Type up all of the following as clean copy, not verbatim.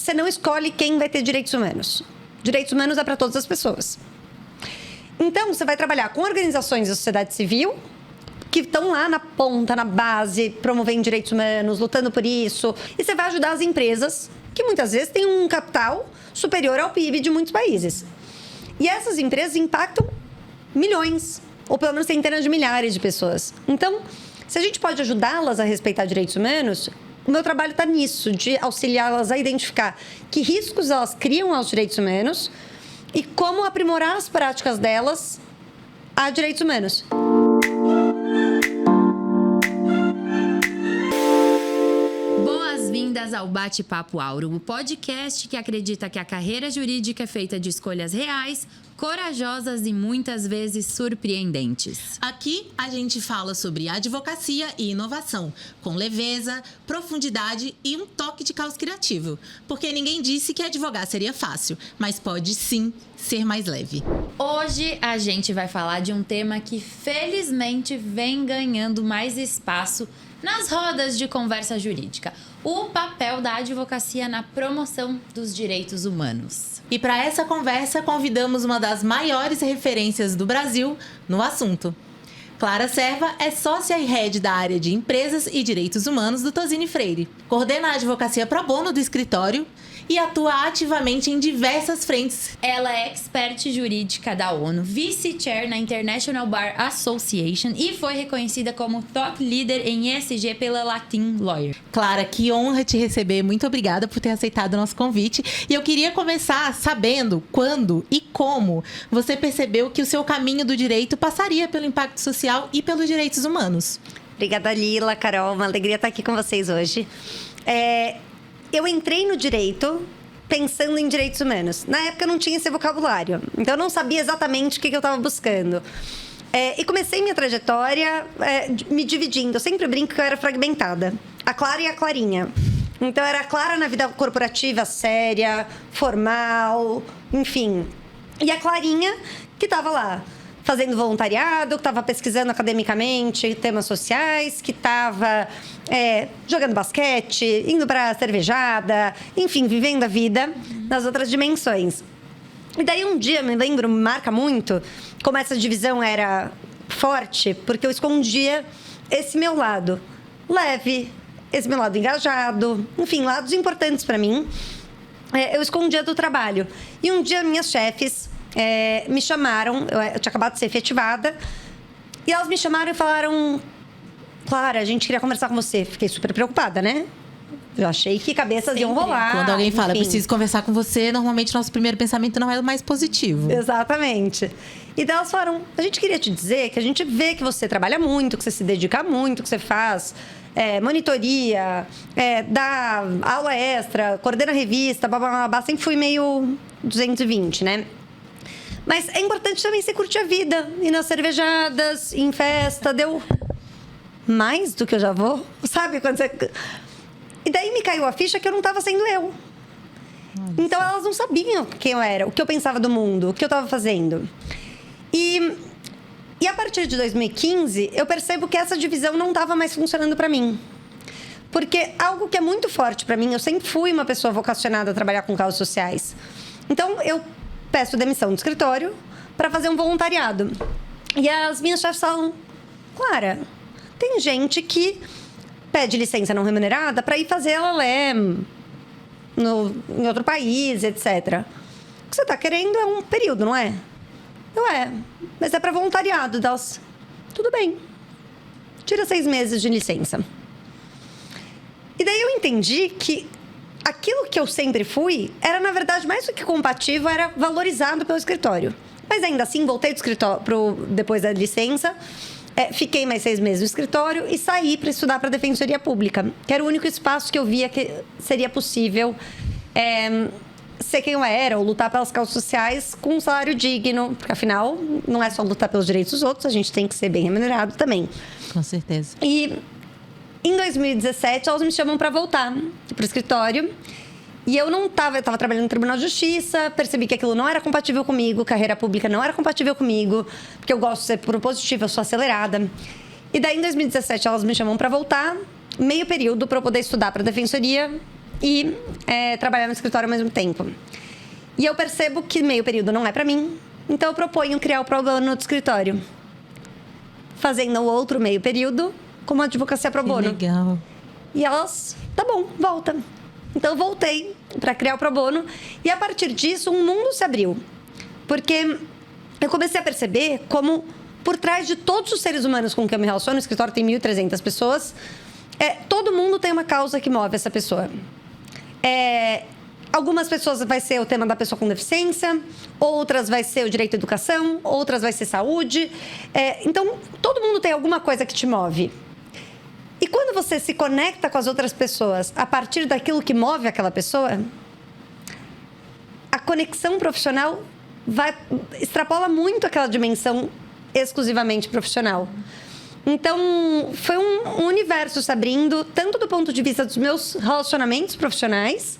você não escolhe quem vai ter direitos humanos. Direitos humanos é para todas as pessoas. Então, você vai trabalhar com organizações da sociedade civil que estão lá na ponta, na base, promovendo direitos humanos, lutando por isso. E você vai ajudar as empresas, que muitas vezes têm um capital superior ao PIB de muitos países. E essas empresas impactam milhões, ou pelo menos centenas de milhares de pessoas. Então, se a gente pode ajudá-las a respeitar direitos humanos, o meu trabalho está nisso, de auxiliá-las a identificar que riscos elas criam aos direitos humanos e como aprimorar as práticas delas a direitos humanos. Boas-vindas ao Bate-Papo Auro, o podcast que acredita que a carreira jurídica é feita de escolhas reais, corajosas e muitas vezes surpreendentes. Aqui a gente fala sobre advocacia e inovação, com leveza, profundidade e um toque de caos criativo. Porque ninguém disse que advogar seria fácil, mas pode sim ser mais leve. Hoje a gente vai falar de um tema que felizmente vem ganhando mais espaço nas rodas de conversa jurídica: o papel da advocacia na promoção dos direitos humanos. E para essa conversa, convidamos uma das maiores referências do Brasil no assunto. Clara Serva é sócia e head da área de Empresas e Direitos Humanos do Tozini Freire. Coordena a advocacia pro bono do escritório e atua ativamente em diversas frentes. Ela é expert jurídica da ONU, vice-chair na International Bar Association e foi reconhecida como top leader em ESG pela Latin Lawyer. Clara, que honra te receber. Muito obrigada por ter aceitado o nosso convite. E eu queria começar sabendo quando e como você percebeu que o seu caminho do direito passaria pelo impacto social e pelos direitos humanos. Obrigada, Lila, Carol. Uma alegria estar aqui com vocês hoje. Eu entrei no direito pensando em direitos humanos. Na época eu não tinha esse vocabulário, então eu não sabia exatamente o que eu estava buscando. E comecei minha trajetória me dividindo. Eu sempre brinco que eu era fragmentada. A Clara e a Clarinha. Então era a Clara na vida corporativa, séria, formal, enfim. E a Clarinha que estava lá fazendo voluntariado, que estava pesquisando academicamente temas sociais, que estava jogando basquete, indo para cervejada, enfim, vivendo a vida nas outras dimensões. E daí um dia, me lembro, me marca muito, como essa divisão era forte, porque eu escondia esse meu lado leve, esse meu lado engajado, enfim, lados importantes para mim. Eu escondia do trabalho. E um dia minhas chefes me chamaram, eu tinha acabado de ser efetivada, e elas me chamaram e falaram: Clara, a gente queria conversar com você. Fiquei super preocupada, né? Eu achei que cabeças iam rolar. Quando alguém fala, preciso conversar com você, normalmente nosso primeiro pensamento não é o mais positivo. Exatamente. E daí elas falaram: a gente queria te dizer que a gente vê que você trabalha muito, que você se dedica muito, que você faz monitoria, dá aula extra, coordena revista, blá, blá, blá, blá. Sempre fui meio 220, né? Mas é importante também você curtir a vida. Ir nas cervejadas, em festa, deu mais do que eu já vou. Sabe? Quando você... E daí me caiu a ficha que eu não estava sendo eu. Então elas não sabiam quem eu era, o que eu pensava do mundo, o que eu estava fazendo. E a partir de 2015, eu percebo que essa divisão não estava mais funcionando para mim. Porque algo que é muito forte para mim, eu sempre fui uma pessoa vocacionada a trabalhar com causas sociais. Então eu peço demissão do escritório para fazer um voluntariado. E as minhas chefes falam: Clara, tem gente que pede licença não remunerada para ir fazer LLE em outro país, etc. O que você está querendo é um período, não é? Mas é para voluntariado. Delas: tudo bem, tira 6 meses de licença. E daí eu entendi que aquilo que eu sempre fui era, na verdade, mais do que compatível, era valorizado pelo escritório. Mas ainda assim, voltei do escritório depois da licença, fiquei mais 6 meses no escritório e saí para estudar para a Defensoria Pública, que era o único espaço que eu via que seria possível ser quem eu era, ou lutar pelas causas sociais com um salário digno, porque afinal, não é só lutar pelos direitos dos outros, a gente tem que ser bem remunerado também. Com certeza. E em 2017, elas me chamam para voltar para o escritório. E eu estava trabalhando no Tribunal de Justiça, percebi que aquilo não era compatível comigo, carreira pública não era compatível comigo, porque eu gosto de ser propositiva, eu sou acelerada. E daí, em 2017, elas me chamam para voltar, meio período, para eu poder estudar para a Defensoria e trabalhar no escritório ao mesmo tempo. E eu percebo que meio período não é para mim, então eu proponho criar o pro bono do escritório, fazendo o outro meio período como advocacia pro bono. Que legal. E elas, tá bom, volta. Então eu voltei para criar o pro bono e a partir disso um mundo se abriu. Porque eu comecei a perceber como por trás de todos os seres humanos com quem eu me relaciono, o escritório tem 1.300 pessoas, todo mundo tem uma causa que move essa pessoa. Algumas pessoas vai ser o tema da pessoa com deficiência, outras vai ser o direito à educação, outras vai ser saúde. Então, todo mundo tem alguma coisa que te move. E quando você se conecta com as outras pessoas a partir daquilo que move aquela pessoa, a conexão profissional extrapola muito aquela dimensão exclusivamente profissional. Então, foi um universo se abrindo, tanto do ponto de vista dos meus relacionamentos profissionais,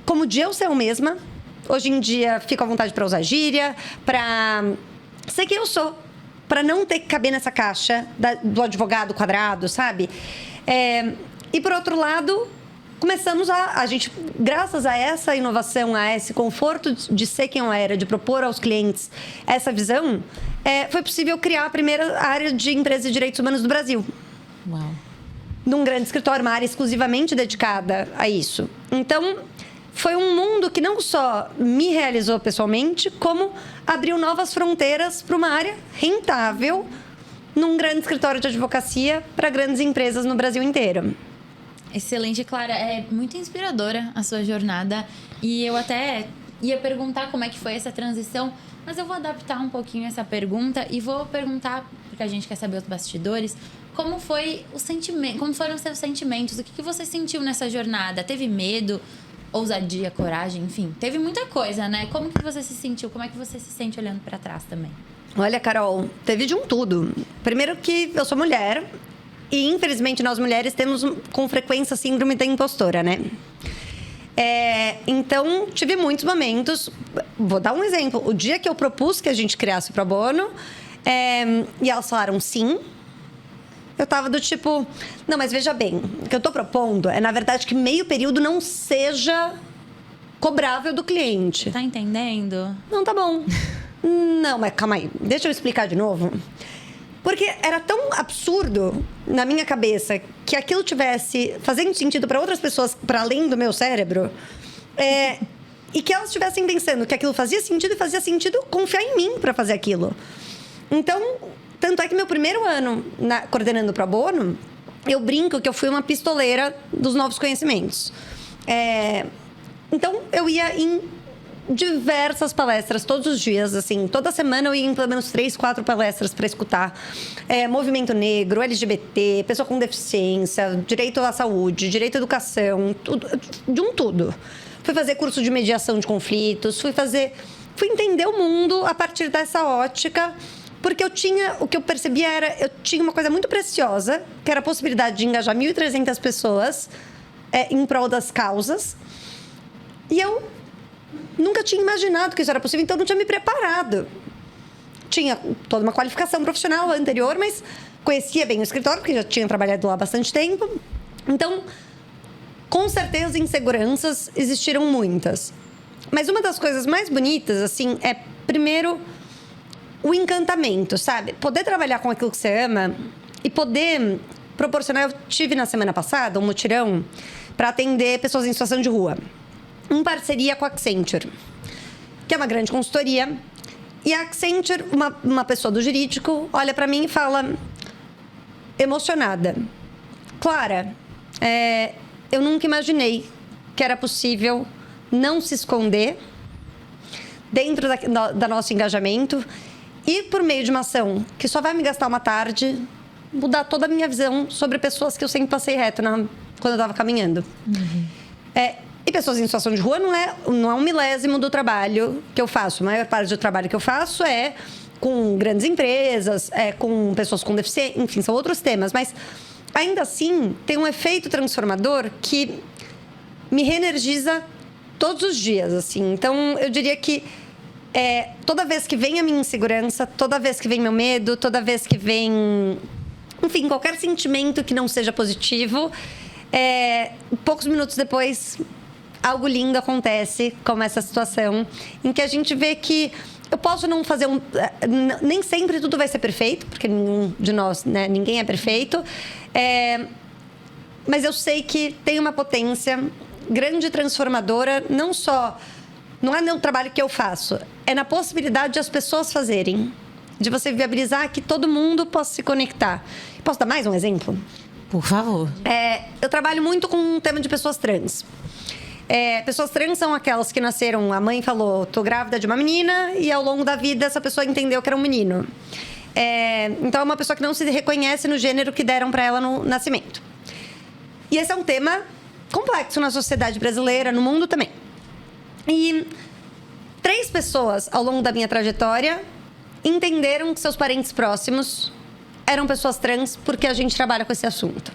como de eu ser eu mesma. Hoje em dia, fico à vontade para usar gíria, para ser quem eu sou, para não ter que caber nessa caixa do advogado quadrado, sabe? E, por outro lado, começamos a gente, graças a essa inovação, a esse conforto de ser quem eu era, de propor aos clientes essa visão, foi possível criar a primeira área de empresas e direitos humanos do Brasil. Uau. Num grande escritório, uma área exclusivamente dedicada a isso. Então, foi um mundo que não só me realizou pessoalmente, como abriu novas fronteiras para uma área rentável num grande escritório de advocacia para grandes empresas no Brasil inteiro. Excelente, Clara. É muito inspiradora a sua jornada. E eu até ia perguntar como é que foi essa transição, mas eu vou adaptar um pouquinho essa pergunta e vou perguntar, porque a gente quer saber os bastidores, como foi o sentimento, como foram os seus sentimentos, o que você sentiu nessa jornada? Teve medo, ousadia, coragem, enfim, teve muita coisa, né? Como que você se sentiu? Como é que você se sente olhando para trás também? Olha, Carol, teve de um tudo. Primeiro que eu sou mulher e, infelizmente, nós mulheres temos com frequência síndrome da impostora, né? Então, tive muitos momentos. Vou dar um exemplo. O dia que eu propus que a gente criasse o Pro Bono, e elas falaram sim, eu tava do tipo... Não, mas veja bem, o que eu tô propondo na verdade, que meio período não seja cobrável do cliente. Tá entendendo? Não, tá bom. Não, mas calma aí. Deixa eu explicar de novo. Porque era tão absurdo na minha cabeça que aquilo tivesse fazendo sentido para outras pessoas, para além do meu cérebro, e que elas estivessem pensando que aquilo fazia sentido e fazia sentido confiar em mim para fazer aquilo. Então, tanto é que meu primeiro ano coordenando o Pro Bono, eu brinco que eu fui uma pistoleira dos novos conhecimentos. Então, eu ia em diversas palestras todos os dias, assim, toda semana eu ia em pelo menos 3, 4 palestras para escutar movimento negro, LGBT, pessoa com deficiência, direito à saúde, direito à educação, tudo. Fui fazer curso de mediação de conflitos, fui entender o mundo a partir dessa ótica, porque o que eu percebia eu tinha uma coisa muito preciosa, que era a possibilidade de engajar 1.300 pessoas em prol das causas, e eu nunca tinha imaginado que isso era possível, então eu não tinha me preparado. Tinha toda uma qualificação profissional anterior, mas conhecia bem o escritório, porque já tinha trabalhado lá há bastante tempo. Então, com certeza, inseguranças existiram muitas. Mas uma das coisas mais bonitas, assim, primeiro, o encantamento, sabe? Poder trabalhar com aquilo que você ama e poder proporcionar... Eu tive na semana passada um mutirão para atender pessoas em situação de rua. Em parceria com a Accenture, que é uma grande consultoria. E a Accenture, uma pessoa do jurídico, olha para mim e fala, emocionada: Clara, eu nunca imaginei que era possível não se esconder dentro da nosso engajamento e, por meio de uma ação que só vai me gastar uma tarde, mudar toda a minha visão sobre pessoas que eu sempre passei reto quando eu estava caminhando. Uhum. E pessoas em situação de rua não é um milésimo do trabalho que eu faço. A maior parte do trabalho que eu faço é com grandes empresas, com pessoas com deficiência, enfim, são outros temas. Mas, ainda assim, tem um efeito transformador que me reenergiza todos os dias, assim. Então, eu diria que toda vez que vem a minha insegurança, toda vez que vem meu medo, toda vez que vem... Enfim, qualquer sentimento que não seja positivo... Poucos minutos depois, algo lindo acontece, como essa situação, em que a gente vê que eu posso não fazer nem sempre tudo vai ser perfeito, porque nenhum de nós, né, ninguém é perfeito. Mas eu sei que tem uma potência grande e transformadora, não é no trabalho que eu faço, é na possibilidade de as pessoas fazerem, de você viabilizar que todo mundo possa se conectar. Posso dar mais um exemplo? Por favor. Eu trabalho muito com o tema de pessoas trans. Pessoas trans são aquelas que nasceram, a mãe falou, tô grávida de uma menina, e ao longo da vida essa pessoa entendeu que era um menino. Então é uma pessoa que não se reconhece no gênero que deram para ela no nascimento. E esse é um tema complexo na sociedade brasileira, no mundo também. E 3 pessoas ao longo da minha trajetória entenderam que seus parentes próximos eram pessoas trans porque a gente trabalha com esse assunto.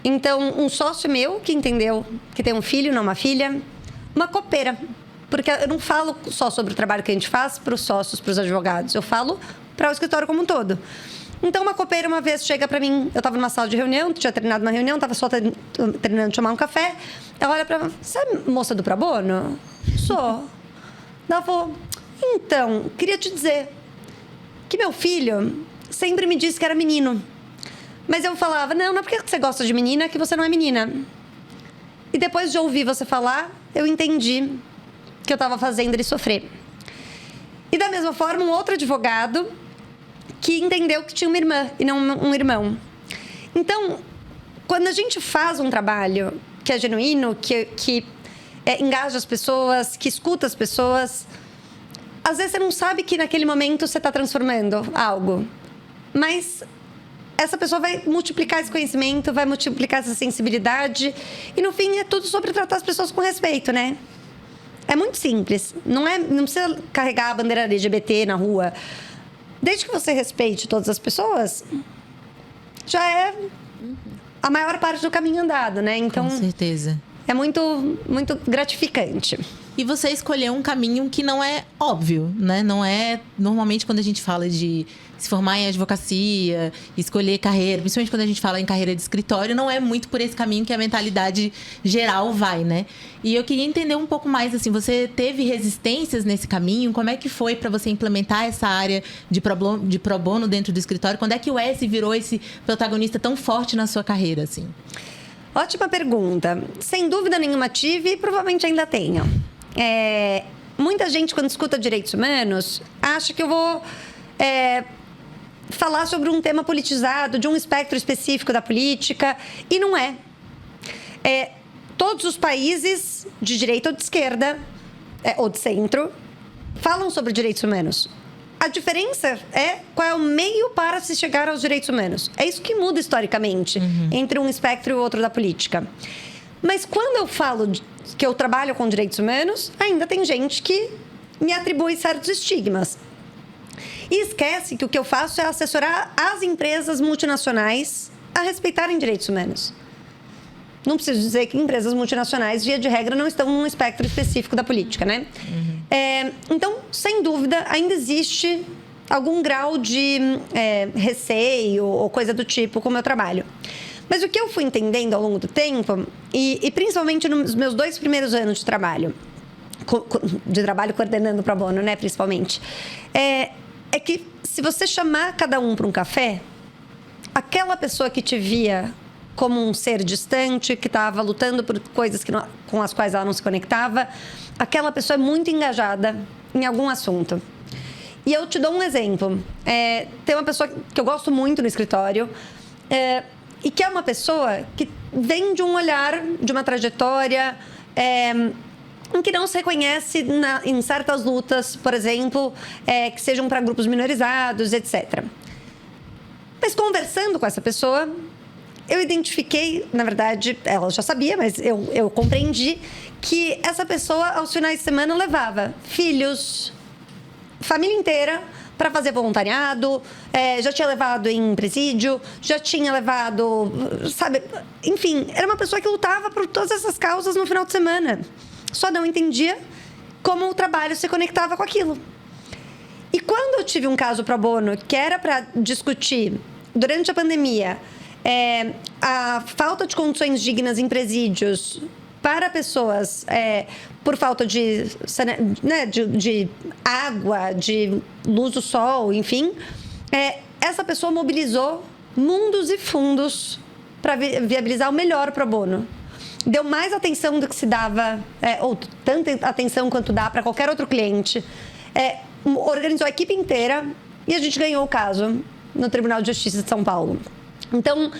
Então, um sócio meu que entendeu que tem um filho, não uma filha, uma copeira. Porque eu não falo só sobre o trabalho que a gente faz para os sócios, para os advogados. Eu falo para o escritório como um todo. Então, uma copeira uma vez chega para mim, eu estava numa sala de reunião, tinha terminado uma reunião, estava só terminando de tomar um café. Ela olha para mim, você é moça do Pro Bono? Sou. Ela falou, então, queria te dizer que meu filho sempre me disse que era menino. Mas eu falava, não é porque você gosta de menina que você não é menina. E depois de ouvir você falar, eu entendi que eu estava fazendo ele sofrer. E da mesma forma, um outro advogado que entendeu que tinha uma irmã e não um irmão. Então, quando a gente faz um trabalho que é genuíno, que engaja as pessoas, que escuta as pessoas, às vezes você não sabe que naquele momento você está transformando algo. Mas essa pessoa vai multiplicar esse conhecimento, vai multiplicar essa sensibilidade. E, no fim, é tudo sobre tratar as pessoas com respeito, né? É muito simples. Não precisa carregar a bandeira LGBT na rua. Desde que você respeite todas as pessoas, já é a maior parte do caminho andado, né? Então, com certeza. É muito, muito gratificante. E você escolheu um caminho que não é óbvio, né? Não é... Normalmente, quando a gente fala de se formar em advocacia, escolher carreira, principalmente quando a gente fala em carreira de escritório, não é muito por esse caminho que a mentalidade geral vai, né? E eu queria entender um pouco mais, assim, você teve resistências nesse caminho? Como é que foi para você implementar essa área de pro bono dentro do escritório? Quando é que o S virou esse protagonista tão forte na sua carreira, assim? Ótima pergunta. Sem dúvida nenhuma tive e provavelmente ainda tenho. Muita gente, quando escuta direitos humanos, acha que eu vou falar sobre um tema politizado, de um espectro específico da política, e não é. Todos os países, de direita ou de esquerda, ou de centro, falam sobre direitos humanos. A diferença é qual é o meio para se chegar aos direitos humanos. É isso que muda historicamente entre um espectro e o outro da política. Mas quando eu falo que eu trabalho com direitos humanos, ainda tem gente que me atribui certos estigmas. E esquece que o que eu faço é assessorar as empresas multinacionais a respeitarem direitos humanos. Não preciso dizer que empresas multinacionais, via de regra, não estão num espectro específico da política, né? Então, sem dúvida, ainda existe algum grau de receio ou coisa do tipo com o meu trabalho. Mas o que eu fui entendendo ao longo do tempo, e principalmente nos meus 2 primeiros anos de trabalho coordenando Pro Bono, né, principalmente, é que se você chamar cada um para um café, aquela pessoa que te via como um ser distante, que estava lutando por coisas com as quais ela não se conectava, aquela pessoa é muito engajada em algum assunto. E eu te dou um exemplo. Tem uma pessoa que eu gosto muito no escritório, e que é uma pessoa que vem de um olhar, de uma trajetória, em que não se reconhece em certas lutas, por exemplo, que sejam para grupos minorizados, etc. Mas conversando com essa pessoa, eu identifiquei, na verdade, ela já sabia, mas eu compreendi que essa pessoa, aos finais de semana, levava filhos, família inteira, para fazer voluntariado, já tinha levado em presídio, já tinha levado, sabe? Enfim, era uma pessoa que lutava por todas essas causas no final de semana. Só não entendia como o trabalho se conectava com aquilo. E quando eu tive um caso pro bono que era para discutir, durante a pandemia, a falta de condições dignas em presídios para pessoas por falta de água, de luz do sol, enfim, essa pessoa mobilizou mundos e fundos para viabilizar o melhor pro bono. Deu mais atenção do que se dava, ou tanta atenção quanto dá para qualquer outro cliente. Organizou a equipe inteira e a gente ganhou o caso no Tribunal de Justiça de São Paulo. Então,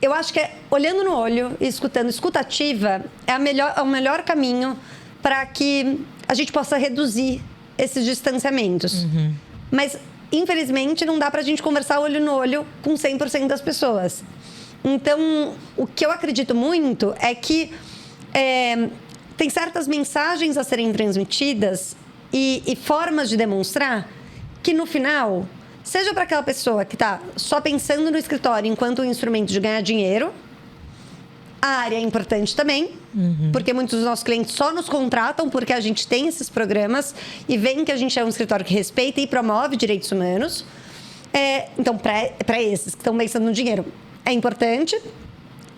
eu acho que olhando no olho e escutando, escutativa é o melhor caminho para que a gente possa reduzir esses distanciamentos. Uhum. Mas, infelizmente, não dá para a gente conversar olho no olho com 100% das pessoas. Então, o que eu acredito muito é que tem certas mensagens a serem transmitidas e formas de demonstrar que, no final, seja para aquela pessoa que está só pensando no escritório enquanto um instrumento de ganhar dinheiro, a área é importante também, porque muitos dos nossos clientes só nos contratam porque a gente tem esses programas e veem que a gente é um escritório que respeita e promove direitos humanos. Então, para esses que estão pensando no dinheiro, é importante.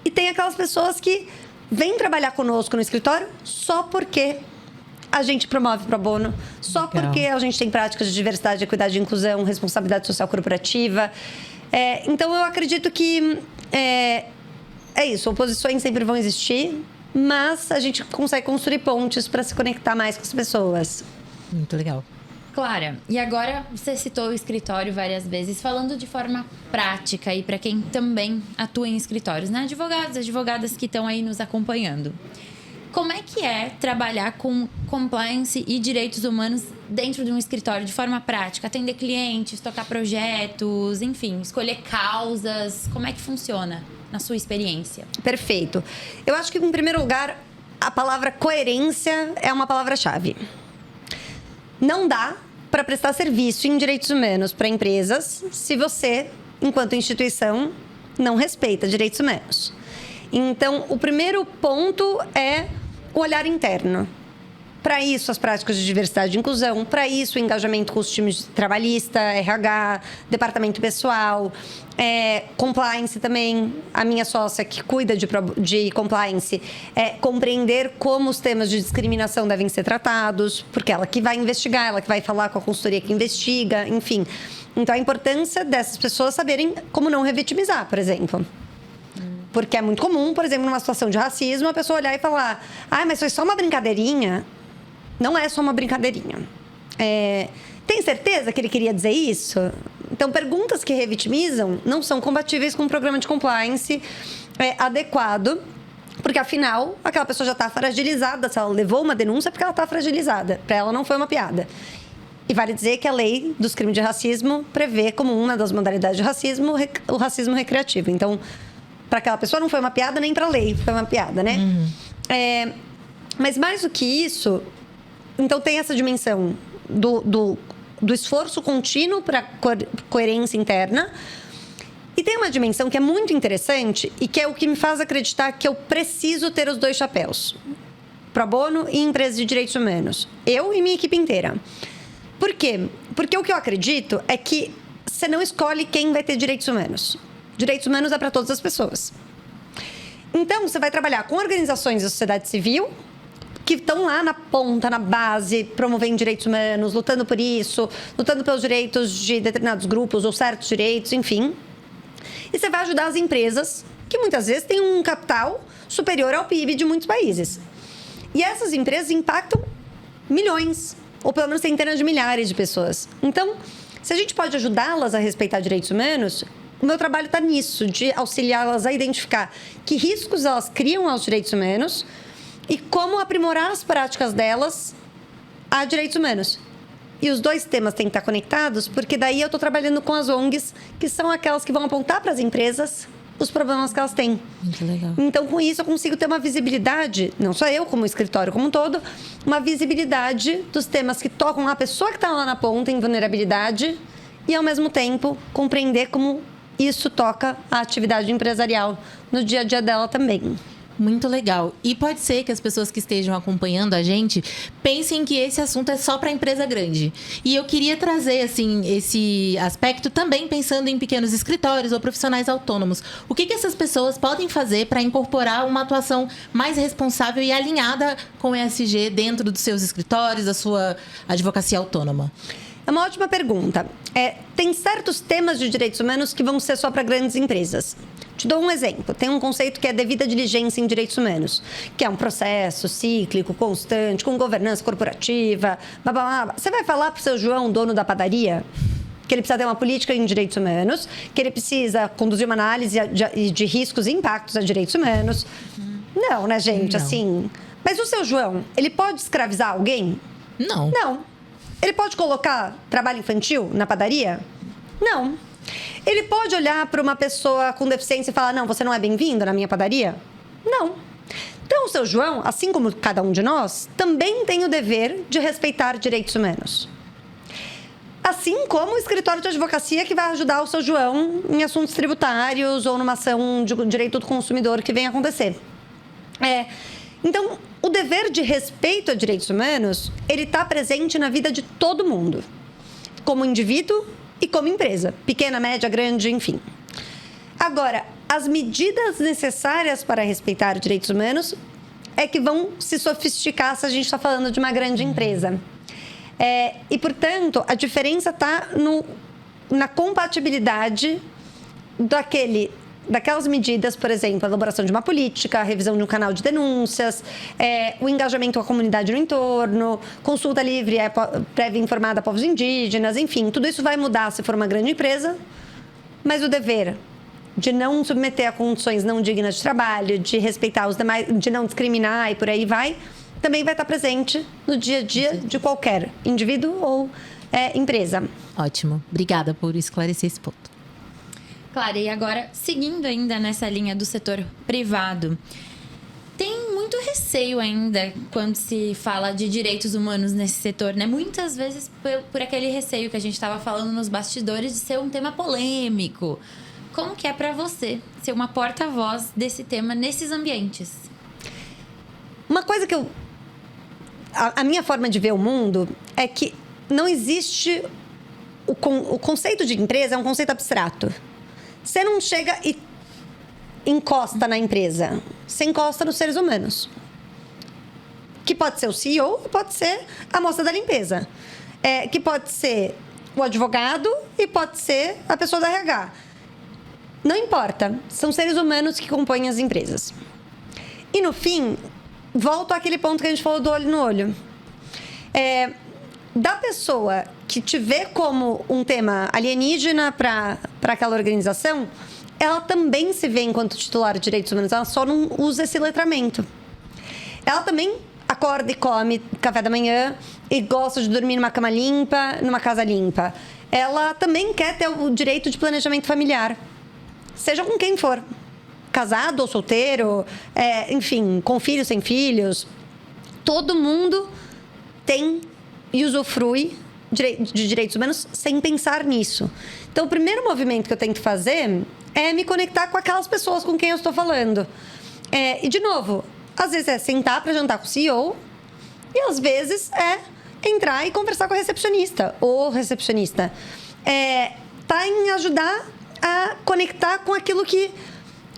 E tem aquelas pessoas que vêm trabalhar conosco no escritório só porque a gente promove pro bono, só porque a gente tem práticas de diversidade, equidade e inclusão, responsabilidade social corporativa. Então, eu acredito que é isso. Oposições sempre vão existir, mas a gente consegue construir pontes para se conectar mais com as pessoas. Muito legal. Clara, e agora você citou o escritório várias vezes, falando de forma prática e para quem também atua em escritórios, né? Advogados, advogadas que estão aí nos acompanhando. Como é que é trabalhar com compliance e direitos humanos dentro de um escritório de forma prática? Atender clientes, tocar projetos, enfim, escolher causas. Como é que funciona na sua experiência? Perfeito. Eu acho que, em primeiro lugar, a palavra coerência é uma palavra-chave. Não dá para prestar serviço em direitos humanos para empresas se você, enquanto instituição, não respeita direitos humanos. Então, o primeiro ponto é o olhar interno. Para isso, as práticas de diversidade e inclusão, para isso, o engajamento com os times trabalhista, RH, departamento pessoal, compliance também. A minha sócia que cuida de compliance, compreender como os temas de discriminação devem ser tratados, porque ela que vai investigar, ela que vai falar com a consultoria que investiga, enfim. Então, a importância dessas pessoas saberem como não revitimizar, por exemplo. Porque é muito comum, por exemplo, numa situação de racismo, a pessoa olhar e falar: mas foi só uma brincadeirinha. Não é só uma brincadeirinha. Tem certeza que ele queria dizer isso? Então, perguntas que revitimizam não são compatíveis com um programa de compliance adequado, porque, afinal, aquela pessoa já está fragilizada. Se ela levou uma denúncia, é porque ela está fragilizada. Para ela, não foi uma piada. E vale dizer que a lei dos crimes de racismo prevê como uma das modalidades de racismo o racismo recreativo. Então, para aquela pessoa não foi uma piada, nem para a lei foi uma piada, né? Mas mais do que isso, então tem essa dimensão do esforço contínuo para coerência interna. E tem uma dimensão que é muito interessante e que é o que me faz acreditar que eu preciso ter os dois chapéus. Pro bono e empresas de direitos humanos. Eu e minha equipe inteira. Por quê? Porque o que eu acredito é que você não escolhe quem vai ter direitos humanos. Direitos humanos é para todas as pessoas. Então, você vai trabalhar com organizações da sociedade civil que estão lá na ponta, na base, promovendo direitos humanos, lutando por isso, lutando pelos direitos de determinados grupos ou certos direitos, enfim. E você vai ajudar as empresas que muitas vezes têm um capital superior ao PIB de muitos países. E essas empresas impactam milhões, ou pelo menos centenas de milhares de pessoas. Então, se a gente pode ajudá-las a respeitar direitos humanos, o meu trabalho está nisso, de auxiliá-las a identificar que riscos elas criam aos direitos humanos e como aprimorar as práticas delas a direitos humanos. E os dois temas têm que estar conectados, porque daí eu estou trabalhando com as ONGs, que são aquelas que vão apontar para as empresas os problemas que elas têm. Muito legal. Então, com isso, eu consigo ter uma visibilidade, não só eu, como o escritório como um todo, uma visibilidade dos temas que tocam a pessoa que está lá na ponta, em vulnerabilidade, e, ao mesmo tempo, compreender como isso toca a atividade empresarial no dia a dia dela também. Muito legal. E pode ser que as pessoas que estejam acompanhando a gente pensem que esse assunto é só para empresa grande. E eu queria trazer, assim, esse aspecto também pensando em pequenos escritórios ou profissionais autônomos. O que essas pessoas podem fazer para incorporar uma atuação mais responsável e alinhada com o ESG dentro dos seus escritórios, da sua advocacia autônoma? É uma ótima pergunta. Tem certos temas de direitos humanos que vão ser só para grandes empresas. Te dou um exemplo. Tem um conceito que é devida diligência em direitos humanos, que é um processo cíclico, constante, com governança corporativa, blá, blá, blá. Você vai falar para o seu João, dono da padaria, que ele precisa ter uma política em direitos humanos, que ele precisa conduzir uma análise de riscos e impactos a direitos humanos. Não, né, gente? Não. Assim. Mas o seu João, ele pode escravizar alguém? Não. Não. Ele pode colocar trabalho infantil na padaria? Não. Ele pode olhar para uma pessoa com deficiência e falar: não, você não é bem-vindo na minha padaria? Não. Então, o seu João, assim como cada um de nós, também tem o dever de respeitar direitos humanos. Assim como o escritório de advocacia que vai ajudar o seu João em assuntos tributários ou numa ação de direito do consumidor que venha acontecer. Então, o dever de respeito a direitos humanos, ele está presente na vida de todo mundo, como indivíduo e como empresa, pequena, média, grande, enfim. Agora, as medidas necessárias para respeitar direitos humanos é que vão se sofisticar se a gente está falando de uma grande empresa. E, portanto, a diferença está na compatibilidade daquelas medidas, por exemplo, a elaboração de uma política, a revisão de um canal de denúncias, o engajamento com a comunidade no entorno, consulta livre, prévia informada a povos indígenas, enfim, tudo isso vai mudar se for uma grande empresa, mas o dever de não submeter a condições não dignas de trabalho, de respeitar os demais, de não discriminar e por aí vai, também vai estar presente no dia a dia de qualquer indivíduo ou empresa. Ótimo. Obrigada por esclarecer esse ponto. Claro, e agora, seguindo ainda nessa linha do setor privado, tem muito receio ainda quando se fala de direitos humanos nesse setor, né? Muitas vezes por aquele receio que a gente estava falando nos bastidores de ser um tema polêmico. Como que é para você ser uma porta-voz desse tema nesses ambientes? Uma coisa que a minha forma de ver o mundo é que não existe... O conceito de empresa é um conceito abstrato. Você não chega e encosta na empresa. Você encosta nos seres humanos. Que pode ser o CEO, pode ser a moça da limpeza. Que pode ser o advogado e pode ser a pessoa da RH. Não importa. São seres humanos que compõem as empresas. E, no fim, volto àquele ponto que a gente falou do olho no olho. Da pessoa que te vê como um tema alienígena para aquela organização, ela também se vê enquanto titular de direitos humanos, ela só não usa esse letramento. Ela também acorda e come café da manhã e gosta de dormir numa cama limpa, numa casa limpa. Ela também quer ter o direito de planejamento familiar, seja com quem for, casado ou solteiro, enfim, com filhos, sem filhos. Todo mundo tem e usufrui de direitos humanos sem pensar nisso. Então, o primeiro movimento que eu tento fazer é me conectar com aquelas pessoas com quem eu estou falando. E, de novo, às vezes é sentar para jantar com o CEO e, às vezes, é entrar e conversar com a recepcionista ou recepcionista. Tá em ajudar a conectar com aquilo que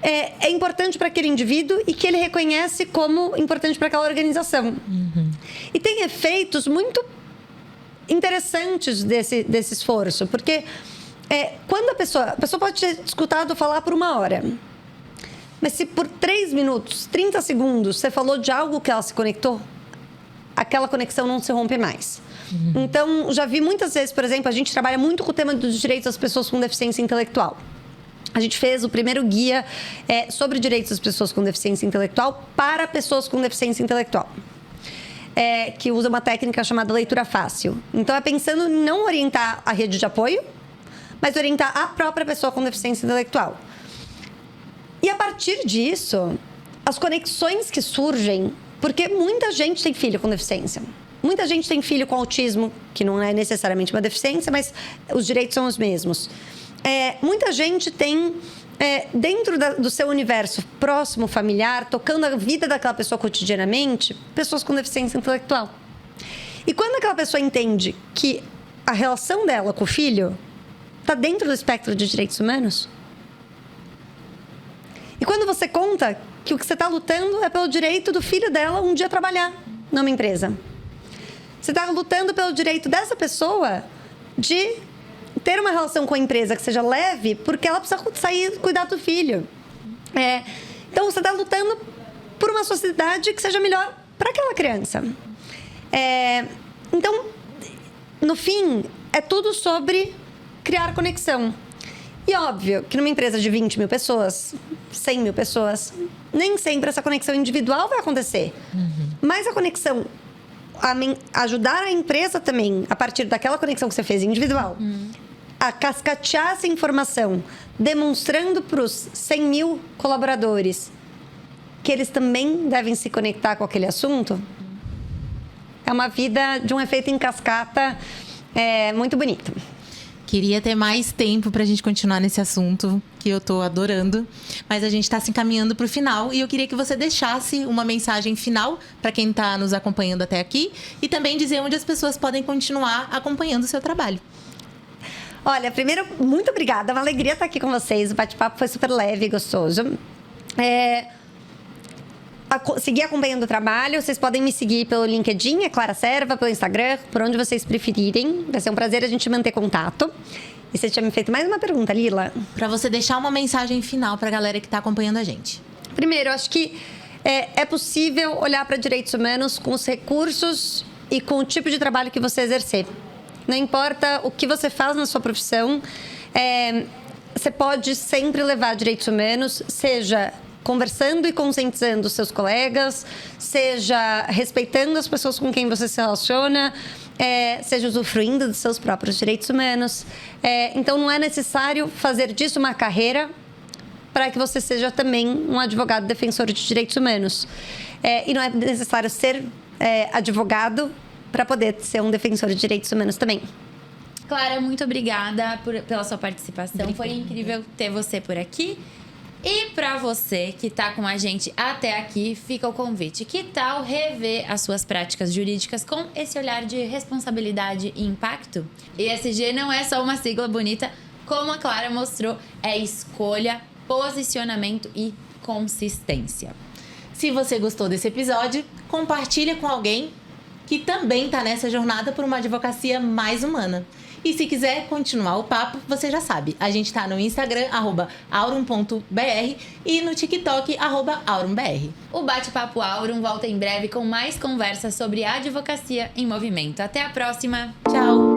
é importante para aquele indivíduo e que ele reconhece como importante para aquela organização. Uhum. E tem efeitos muito interessantes desse esforço, porque quando a pessoa pode ter escutado falar por 1 hora, mas se por 3 minutos, 30 segundos, você falou de algo que ela se conectou, aquela conexão não se rompe mais. Uhum. Então, já vi muitas vezes, por exemplo, a gente trabalha muito com o tema dos direitos das pessoas com deficiência intelectual. A gente fez o primeiro guia sobre direitos das pessoas com deficiência intelectual para pessoas com deficiência intelectual. Que usa uma técnica chamada leitura fácil. Então, pensando em não orientar a rede de apoio, mas orientar a própria pessoa com deficiência intelectual. E, a partir disso, as conexões que surgem, porque muita gente tem filho com deficiência. Muita gente tem filho com autismo, que não é necessariamente uma deficiência, mas os direitos são os mesmos. Muita gente tem dentro do seu universo próximo, familiar, tocando a vida daquela pessoa cotidianamente, pessoas com deficiência intelectual. E quando aquela pessoa entende que a relação dela com o filho está dentro do espectro de direitos humanos, e quando você conta que o que você está lutando é pelo direito do filho dela um dia trabalhar numa empresa. Você está lutando pelo direito dessa pessoa de ter uma relação com a empresa que seja leve, porque ela precisa sair e cuidar do filho. Então, você está lutando por uma sociedade que seja melhor para aquela criança. Então, no fim, é tudo sobre criar conexão. E óbvio que numa empresa de 20 mil pessoas, 100 mil pessoas, nem sempre essa conexão individual vai acontecer. Mas a conexão, ajudar a empresa também, a partir daquela conexão que você fez individual, a cascatear essa informação, demonstrando para os 100 mil colaboradores que eles também devem se conectar com aquele assunto, é uma vida de um efeito em cascata muito bonito. Queria ter mais tempo pra gente continuar nesse assunto, que eu tô adorando. Mas a gente tá se encaminhando pro final. E eu queria que você deixasse uma mensagem final pra quem tá nos acompanhando até aqui. E também dizer onde as pessoas podem continuar acompanhando o seu trabalho. Olha, primeiro, muito obrigada. É uma alegria estar aqui com vocês. O bate-papo foi super leve e gostoso. Seguir acompanhando o trabalho, vocês podem me seguir pelo LinkedIn, Clara Serva, pelo Instagram, por onde vocês preferirem. Vai ser um prazer a gente manter contato. E você tinha me feito mais uma pergunta, Lila? Para você deixar uma mensagem final para a galera que está acompanhando a gente. Primeiro, eu acho que é possível olhar para direitos humanos com os recursos e com o tipo de trabalho que você exercer. Não importa o que você faz na sua profissão, você pode sempre levar direitos humanos, seja conversando e conscientizando os seus colegas, seja respeitando as pessoas com quem você se relaciona, seja usufruindo dos seus próprios direitos humanos. Então, não é necessário fazer disso uma carreira para que você seja também um advogado defensor de direitos humanos. E não é necessário ser advogado para poder ser um defensor de direitos humanos também. Clara, muito obrigada pela sua participação. Obrigada. Foi incrível ter você por aqui. E para você que está com a gente até aqui, fica o convite. Que tal rever as suas práticas jurídicas com esse olhar de responsabilidade e impacto? ESG não é só uma sigla bonita, como a Clara mostrou, é escolha, posicionamento e consistência. Se você gostou desse episódio, compartilha com alguém que também está nessa jornada por uma advocacia mais humana. E se quiser continuar o papo, você já sabe. A gente tá no Instagram, @aurum.br e no TikTok, @aurumbr. O Bate-Papo Aurum volta em breve com mais conversas sobre advocacia em movimento. Até a próxima. Tchau!